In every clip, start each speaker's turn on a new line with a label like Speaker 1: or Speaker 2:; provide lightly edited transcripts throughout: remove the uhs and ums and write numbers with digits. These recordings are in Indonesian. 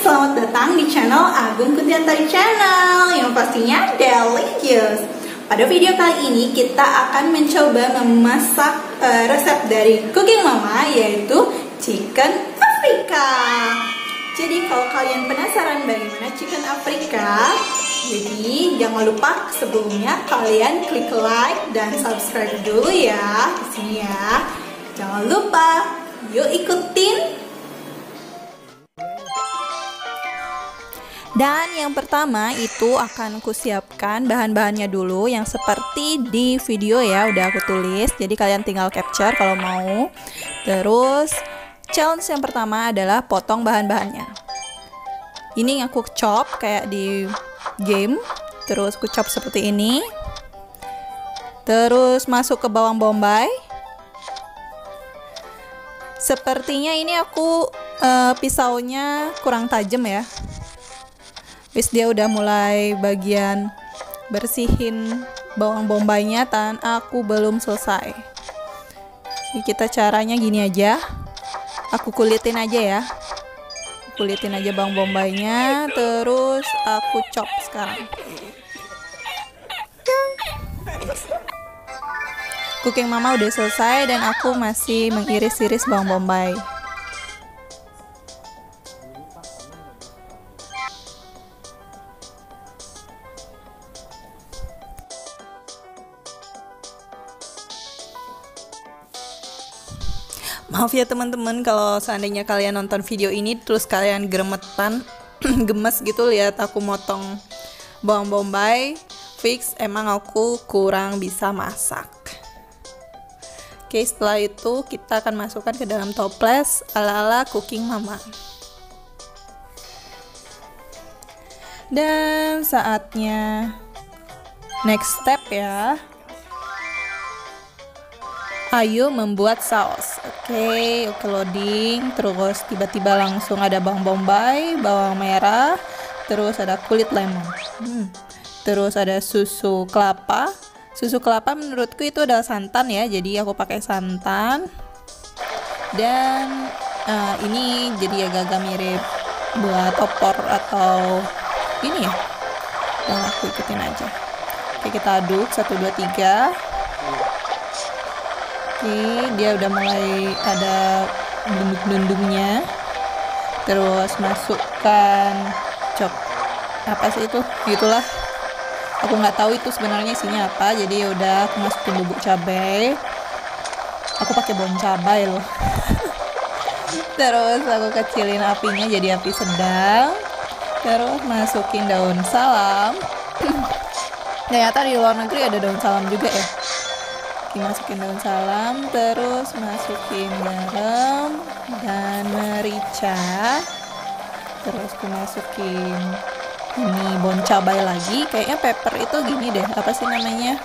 Speaker 1: selamat datang di channel Agung Kutiantari Channel yang pastinya delicious. Pada video kali ini kita akan mencoba memasak resep dari Cooking Mama, yaitu chicken Afrika. Jadi kalau kalian penasaran bagaimana chicken Afrika, jadi jangan lupa sebelumnya kalian klik like dan subscribe dulu ya di sini ya. Jangan lupa, yuk ikutin. Dan yang pertama itu akan kusiapkan bahan-bahannya dulu yang seperti di video ya, udah aku tulis. Jadi kalian tinggal capture kalau mau. Terus challenge yang pertama adalah potong bahan-bahannya. Ini yang aku chop kayak di game. Terus aku chop seperti ini. Terus masuk ke bawang bombay. Sepertinya ini aku pisaunya kurang tajam ya. Terus dia udah mulai bagian bersihin bawang bombaynya dan aku belum selesai. Jadi kita caranya gini aja. Aku kulitin aja ya. Kulitin aja bawang bombaynya, terus aku chop sekarang. Cooking Mama udah selesai dan aku masih mengiris-iris bawang bombay. Maaf ya teman-teman kalau seandainya kalian nonton video ini terus kalian gemetan, gemes gitu lihat aku motong bawang bombay. Fix emang aku kurang bisa masak. Oke, setelah itu kita akan masukkan ke dalam toples ala-ala Cooking Mama. Dan saatnya next step ya. Ayo membuat saus. Oke, loading. Terus tiba-tiba langsung ada bawang bombay, bawang merah, terus ada kulit lemon. Terus ada susu kelapa. Susu kelapa menurutku itu adalah santan ya, jadi aku pakai santan. Dan ini jadi agak-agak mirip buat opor atau ini ya. Dan aku ikutin aja. Oke, kita aduk 1, 2, 3. Oke, dia udah mulai ada dunduk-dundungnya. Terus masukkan apa sih itu? Gitulah. Aku nggak tahu itu sebenarnya isinya apa. Jadi ya udah aku masukin bubuk cabai. Aku pakai bawang cabai loh. Terus aku kecilin apinya jadi api sedang. Terus masukin daun salam. Ternyata di luar negeri ada daun salam juga ya. Masukin daun salam, terus masukin garam dan merica, terus aku masukin ini bon cabai lagi, kayaknya pepper itu gini deh, apa sih namanya,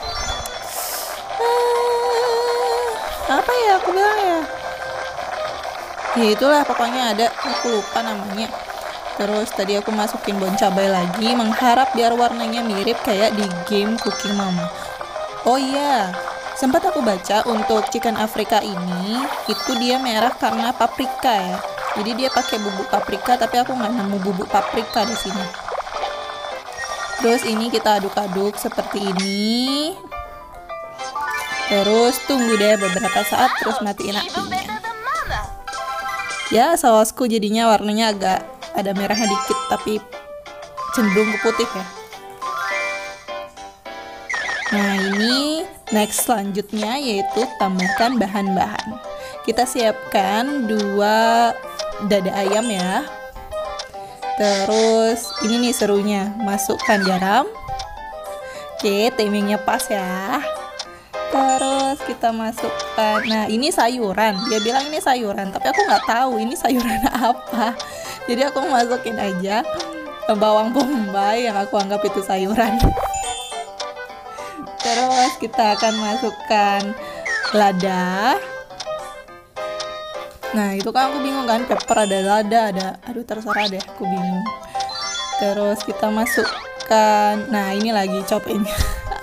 Speaker 1: apa ya aku bilang ya itulah pokoknya ada, aku lupa namanya. Terus tadi aku masukin bon cabai lagi, mengharap biar warnanya mirip kayak di game Cooking Mama. Oh iya, sempat aku baca untuk chicken Afrika ini itu dia merah karena paprika ya. Jadi dia pakai bubuk paprika, tapi aku nggak nemu bubuk paprika di sini. Terus ini kita aduk-aduk seperti ini. Terus tunggu deh beberapa saat, terus matiin apinya. Ya, sausku jadinya warnanya agak ada merahnya dikit, tapi cenderung ke putih ya. Nah ini next selanjutnya yaitu tambahkan bahan-bahan. Kita siapkan 2 dada ayam ya. Terus ini nih serunya, masukkan garam. Oke, timingnya pas ya. Terus kita masukkan, nah ini sayuran. Dia bilang ini sayuran, tapi aku nggak tahu ini sayuran apa. Jadi aku masukin aja bawang bombay yang aku anggap itu sayuran. Terus kita akan masukkan lada. Nah itu kan aku bingung kan, pepper ada lada ada, aduh terserah deh, aku bingung. Terus kita masukkan, nah ini lagi chopin.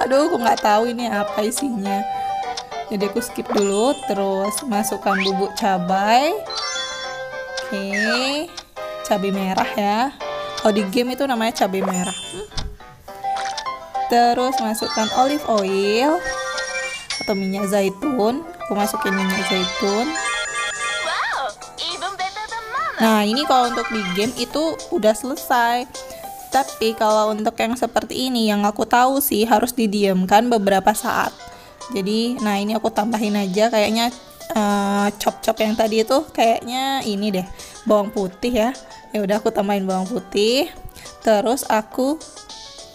Speaker 1: Aduh aku nggak tahu ini apa isinya, jadi aku skip dulu. Terus masukkan bubuk cabai. Oke, cabai merah ya. Kalau di game itu namanya cabai merah. Terus masukkan olive oil atau minyak zaitun. Aku masukin minyak zaitun. Nah, ini kalau untuk di game itu udah selesai. Tapi kalau untuk yang seperti ini, yang aku tahu sih harus didiamkan beberapa saat. Jadi, nah ini aku tambahin aja kayaknya chop-chop yang tadi itu kayaknya ini deh, bawang putih ya. Ya udah aku tambahin bawang putih. Terus aku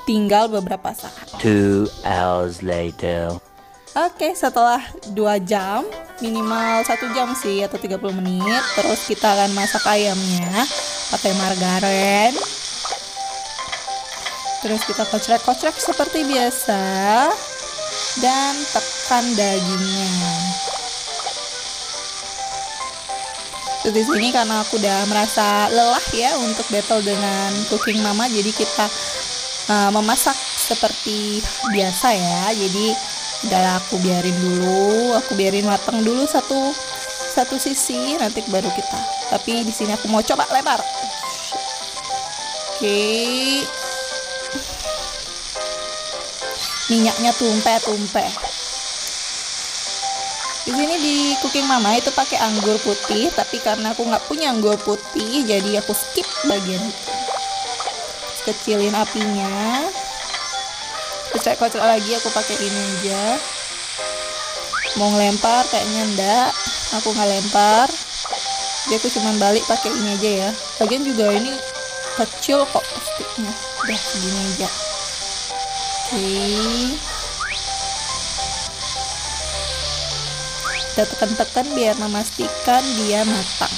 Speaker 1: tinggal beberapa saat.
Speaker 2: 2 hours later.
Speaker 1: Oke, setelah 2 jam, minimal 1 jam sih atau 30 menit, terus kita akan masak ayamnya pakai margarin. Terus kita kocrek-kocrek seperti biasa dan tekan dagingnya. Terus di sini karena aku udah merasa lelah ya untuk battle dengan Cooking Mama, jadi kita memasak seperti biasa ya. Jadi udah aku biarin matang dulu satu sisi, nanti baru kita. Tapi di sini aku mau coba lebar. Oke. Minyaknya tumpeh. Di sini di Cooking Mama itu pakai anggur putih, tapi karena aku nggak punya anggur putih, jadi aku skip bagian itu. Kecilin apinya. Kocok-kocok lagi, aku pakai ini aja. Mau ngelempar kayaknya enggak, aku nggak lempar. Jadi aku cuman balik pakai ini aja ya. Bagian juga ini kecil kok sticknya. Udah segini aja. Oke. Kita tekan-tekan biar memastikan dia matang.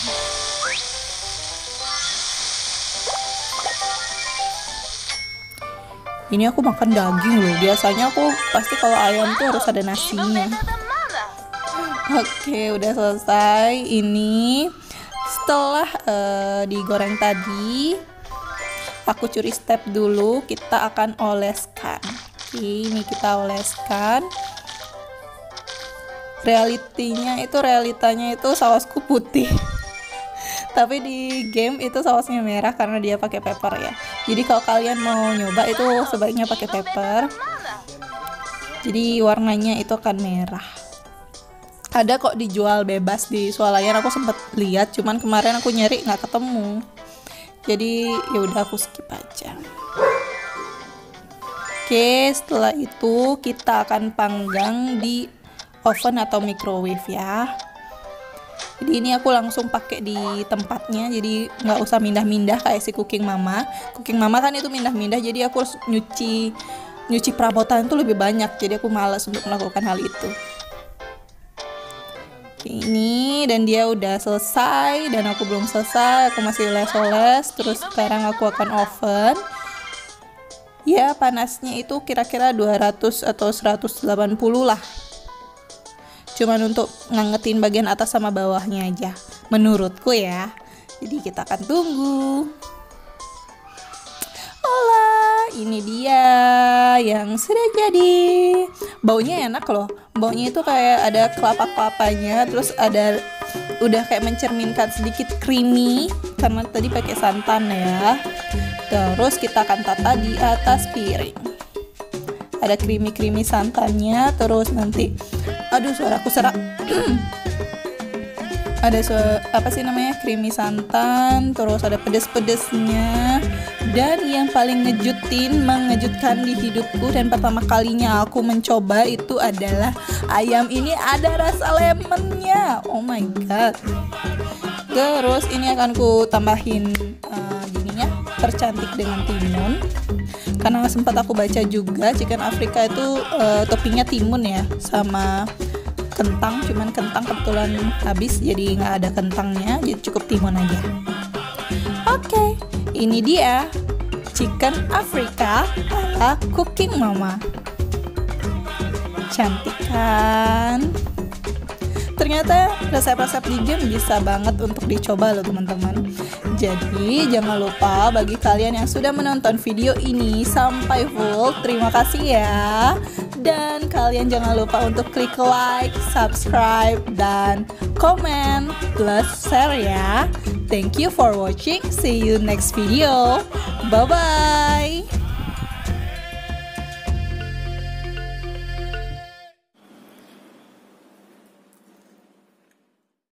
Speaker 1: Ini aku makan daging loh. Biasanya aku pasti kalau ayam tuh harus ada nasinya. Oke, udah selesai. Ini setelah digoreng tadi, aku curi step dulu. Kita akan oleskan. Oke, ini kita oleskan. Realitanya itu sausku putih. Tapi di game itu sausnya merah karena dia pakai pepper ya. Jadi kalau kalian mau nyoba itu sebaiknya pakai pepper. Jadi warnanya itu akan merah. Ada kok dijual bebas di swalayan, aku sempet lihat, cuman kemarin aku nyari nggak ketemu. Jadi ya udah aku skip aja. Oke, setelah itu kita akan panggang di oven atau microwave ya. Jadi ini aku langsung pakai di tempatnya, jadi nggak usah mindah-mindah kayak si Cooking Mama. Cooking Mama kan itu mindah-mindah, jadi aku harus nyuci perabotan itu lebih banyak, jadi aku malas untuk melakukan hal itu. Ini dan dia udah selesai dan aku belum selesai, aku masih les-les. Terus sekarang aku akan oven. Ya panasnya itu kira-kira 200 atau 180 lah. Cuman untuk ngangetin bagian atas sama bawahnya aja, menurutku ya. Jadi kita akan tunggu. Hola, ini dia yang sudah jadi. Baunya enak loh. Baunya itu kayak ada kelapa-kelapanya, terus ada udah kayak mencerminkan sedikit creamy karena tadi pakai santan ya. Terus kita akan tata di atas piring. Ada creamy santannya, terus nanti aduh suaraku serak. Ada apa sih namanya, creamy santan, terus ada pedes-pedesnya, dan yang paling mengejutkan di hidupku dan pertama kalinya aku mencoba itu adalah ayam ini ada rasa lemonnya. Oh my god. Terus ini akan ku tambahin gininya, percantik dengan timun. Karena sempat aku baca juga chicken Afrika itu toppingnya timun ya, sama kentang, cuman kentang kebetulan habis jadi nggak ada kentangnya, jadi cukup timun aja. Oke, ini dia chicken Afrika ala Cooking Mama. Cantik kan? Ternyata resep-resep di game bisa banget untuk dicoba loh teman-teman. Jadi jangan lupa bagi kalian yang sudah menonton video ini sampai full, terima kasih ya. Dan kalian jangan lupa untuk klik like, subscribe, dan komen, plus share ya. Thank you for watching, see you next video. Bye-bye.